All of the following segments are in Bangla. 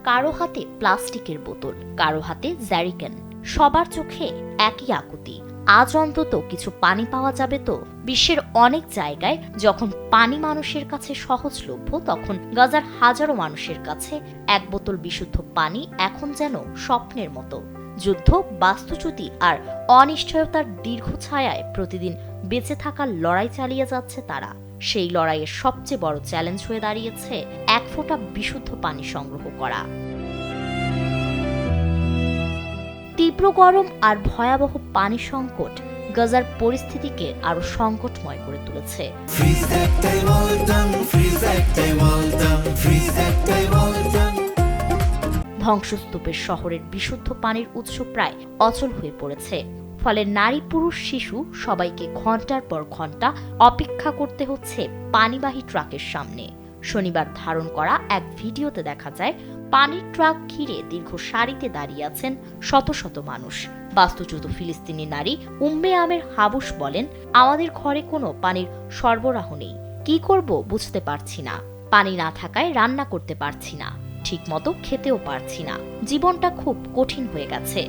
কারো হাতে প্লাস্টিকের বোতল, কারো হাতে জ্যারিকেন, সবার চোখে একই আকুতি। আজ অন্তত কিছু পানি পাওয়া যাবে তো। বিশ্বের অনেক জায়গায় যখন পানি মানুষের কাছে সহজলভ্য, তখন গাজার হাজারো মানুষের কাছে এক বোতল বিশুদ্ধ পানি এখন যেন স্বপ্নের মতো। যুদ্ধ, বাস্তুচ্যুতি আর অনিশ্চয়তার দীর্ঘ ছায়ায় প্রতিদিন বেঁচে থাকার লড়াই চালিয়ে যাচ্ছে তারা। সেই লড়াইয়ের সবচেয়ে বড় চ্যালেঞ্জ হয়ে দাঁড়িয়েছে এক ফোঁটা বিশুদ্ধ পানি সংগ্রহ করা। তীব্র গরম আর ভয়াবহ পানি সংকট গাজার পরিস্থিতিকে আরো সংকটময় করে তুলেছে। ধ্বংসস্তূপের শহরের বিশুদ্ধ পানির উৎস প্রায় অচল হয়ে পড়েছে। ফলে নারী, পুরুষ, শিশু সবাইকে ঘন্টার পর ঘন্টা অপেক্ষা করতে হচ্ছে পানিবাহী ট্রাকের সামনে। শনিবার ধারণ করা এক ভিডিওতে দেখা যায় পানির ট্রাক ঘিরে দীর্ঘ সারিতে দাঁড়িয়ে আছেন শত শত মানুষ। বাস্তুচ্যুত ফিলিস্তিনি নারী উম্মে আমের হাবুস বলেন, আমাদের ঘরে কোনো পানির সরবরাহ নেই, কি করব বুঝতে পারছি না। পানি না থাকায় রান্না করতে পারছি না, ঠিকমতো খেতেও পারছি না, জীবনটা খুব কঠিন হয়ে গেছে।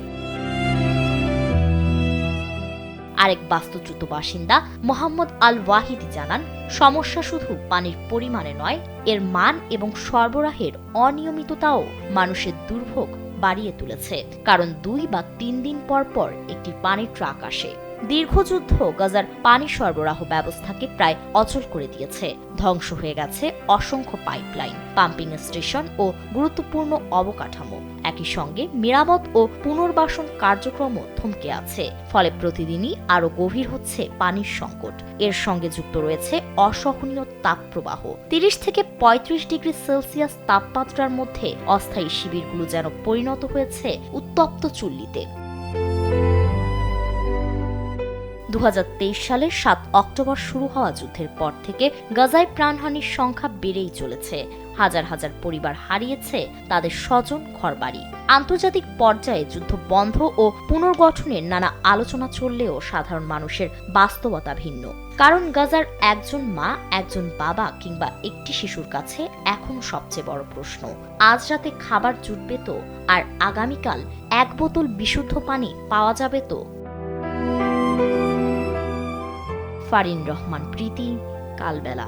আরেক বাস্তুচ্যুত বাসিন্দা মোহাম্মদ আল ওয়াহিদি জানান, সমস্যা শুধু পানির পরিমাণে নয়, এর মান এবং সরবরাহের অনিয়মিততাও মানুষের দুর্ভোগ বাড়িয়ে তুলেছে। কারণ 2 বা 3 দিন পর পর একটি পানির ট্রাক আসে। দীর্ঘযুদ্ধ গাজার পানি সরবরাহ ব্যবস্থাকে প্রায় অচল করে দিয়েছে। ধ্বংস হয়ে গেছে অসংখ্য পাইপলাইন, পাম্পিং স্টেশন ও গুরুত্বপূর্ণ অবকাঠামো। একই সঙ্গে মেরামত ও পুনর্বাসন কার্যক্রমও থমকে আছে। ফলে প্রতিদিনই আরো গভীর হচ্ছে পানির সংকট। এর সঙ্গে যুক্ত রয়েছে অসহনীয় তাপপ্রবাহ। 30 থেকে 35 ডিগ্রি সেলসিয়াস তাপমাত্রার মধ্যে অস্থায়ী শিবিরগুলো যেন পরিণত হয়েছে উত্তপ্ত চুল্লিতে। 2023 সালের 7 অক্টোবর শুরু হওয়া যুদ্ধের পর থেকে গাজায় প্রাণহানির সংখ্যা বেড়েই চলেছে। হাজার হাজার পরিবার হারিয়েছে তাদের স্বজন, ঘরবাড়ি। আন্তর্জাতিক পর্যায়ে যুদ্ধ বন্ধ ও পুনর্গঠনের নানা আলোচনা চললেও সাধারণ মানুষের বাস্তবতা ভিন্ন। কারণ গাজার একজন মা, একজন বাবা কিংবা একটি শিশুর কাছে এখন সবচেয়ে বড় প্রশ্ন, আজ রাতে খাবার জুটবে তো? আর আগামীকাল এক বোতল বিশুদ্ধ পানি পাওয়া যাবে তো? ফারিন রহমান প্রীতি, কালবেলা।